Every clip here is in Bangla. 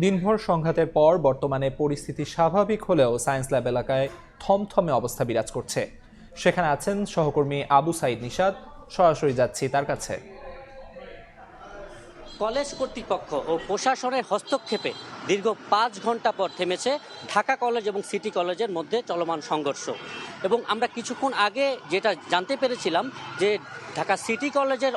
দিনভর সংঘাতের পর বর্তমানে পরিস্থিতি স্বাভাবিক হলেও সায়েন্স ল্যাব এলাকায় থমথমে অবস্থা বিরাজ করছে। সেখানে আছেন সহকর্মী আবু সাইদ নিশাদ। সরাসরি যাচ্ছি তার কাছে। কলেজ কর্তৃপক্ষ ও প্রশাসনের হস্তক্ষেপে দীর্ঘ ৫ ঘন্টা পর থেমেছে ঢাকা কলেজ এবং সিটি কলেজের মধ্যে চলমান সংঘর্ষ। এবং আমরা কিছুক্ষণ আগে যেটা জানতে পেরেছিলাম যে ঢাকা সিটি কলেজের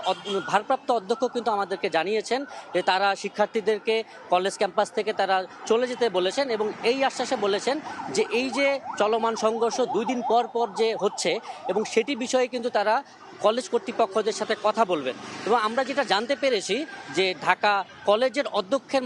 ভারপ্রাপ্ত অধ্যক্ষ কিন্তু আমাদেরকে জানিয়েছেন যে তারা শিক্ষার্থীদেরকে কলেজ ক্যাম্পাস থেকে তারা চলে যেতে বলেছেন এবং এই আশ্বাসে বলেছেন যে এই যে চলমান সংঘর্ষ ২ দিন পর পর যে হচ্ছে এবং সেটি বিষয়ে কিন্তু তারা কলেজ কর্তৃপক্ষদের সাথে কথা বলবেন। এবং আমরা যেটা জানতে পেরেছি যে ঢাকা কলেজের অধ্যক্ষের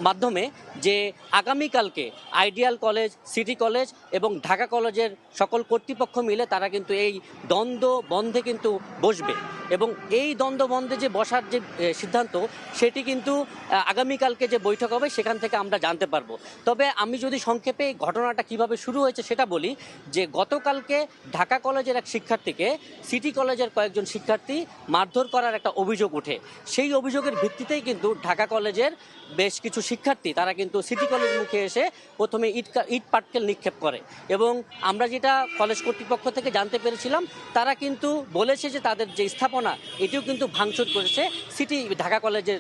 মাধ্যমে যে আগামীকালকে আইডিয়াল কলেজ, সিটি কলেজ এবং ঢাকা কলেজের সকল কর্তৃপক্ষ মিলে তারা কিন্তু এই দ্বন্দ্ব বন্ধে কিন্তু বসবে এবং এই দ্বন্দ্ব বন্ধে যে বসার যে সিদ্ধান্ত সেটি কিন্তু আগামীকালকে যে বৈঠক হবে সেখান থেকে আমরা জানতে পারবো। তবে আমি যদি সংক্ষেপে এই ঘটনাটা কিভাবে শুরু হয়েছে সেটা বলি যে গতকালকে ঢাকা কলেজের এক শিক্ষার্থীকে সিটি কলেজের কয়েকজন শিক্ষার্থী মারধর করার একটা অভিযোগ ওঠে। সেই অভিযোগের ভিত্তিতেই কিন্তু ঢাকা কলেজের বেশ কিছু শিক্ষার্থী তারা কিন্তু সিটি কলেজ মুখে এসে প্রথমে ইট পাটকেল নিক্ষেপ করে এবং আমরা যেটা কলেজ কর্তৃপক্ষ থেকে জানতে পেরেছিলাম তারা কিন্তু বলেছে যে তাদের যে স্থাপনা এটিও কিন্তু ভাঙচুর করেছে ঢাকা কলেজের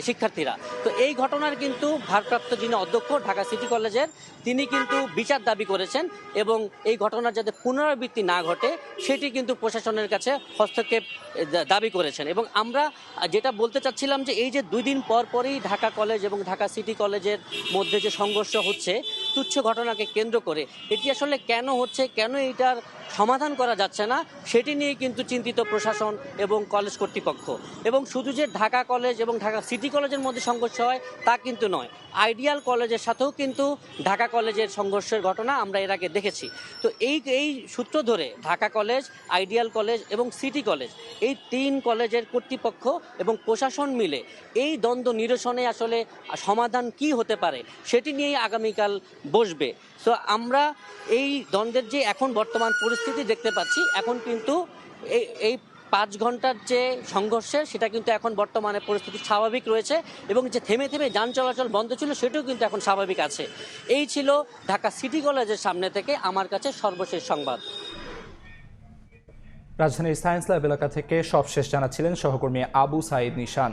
শিক্ষার্থীরা। তো এই ঘটনার কিন্তু ভারপ্রাপ্ত যিনি অধ্যক্ষ ঢাকা সিটি কলেজের তিনি কিন্তু বিচার দাবি করেছেন এবং এই ঘটনার যাতে পুনরাবৃত্তি না ঘটে সেটি কিন্তু প্রশাসনের কাছে হস্তক্ষেপ দাবি করেছেন। এবং আমরা যেটা বলতে চাচ্ছিলাম যে এই যে ২ দিন পর পরই ঢাকা কলেজ এবং ঢাকা সিটি কলেজের মধ্যে যে সংঘর্ষ হচ্ছে তুচ্ছ ঘটনাকে কেন্দ্র করে এটি আসলে কেন হচ্ছে, কেন এটার সমাধান করা যাচ্ছে না সেটি নিয়ে কিন্তু চিন্তিত প্রশাসন এবং কলেজ কর্তৃপক্ষ। এবং শুধু যে ঢাকা কলেজ এবং ঢাকা সিটি কলেজের মধ্যে সংঘর্ষ হয় তা কিন্তু নয়, আইডিয়াল কলেজের সাথেও কিন্তু ঢাকা কলেজের সংঘর্ষের ঘটনা আমরা এর আগে দেখেছি। তো এই সূত্র ধরে ঢাকা কলেজ, আইডিয়াল কলেজ এবং সিটি কলেজ এই ৩ কলেজের কর্তৃপক্ষ এবং প্রশাসন মিলে এই দ্বন্দ্ব নিরসনে আসলে সমাধান কি হতে পারে সেটি নিয়েই আগামীকাল বসবে। তো আমরা এই দ্বন্দ্বের যে এখন বর্তমান পরিস্থিতি দেখতে পাচ্ছি এখন কিন্তু এই ৫ ঘন্টার যে সংঘর্ষের সেটা কিন্তু এখন বর্তমানে পরিস্থিতি স্বাভাবিক রয়েছে এবং যে থেমে থেমে যান চলাচল বন্ধ ছিল সেটাও কিন্তু এখন স্বাভাবিক আছে। এই ছিল ঢাকা সিটি কলেজের সামনে থেকে আমার কাছে সর্বশেষ সংবাদ। রাজধানীর সায়েন্স ল্যাব এলাকা থেকে সবশেষ জানাচ্ছিলেন সহকর্মী আবু সাইদ নিশান।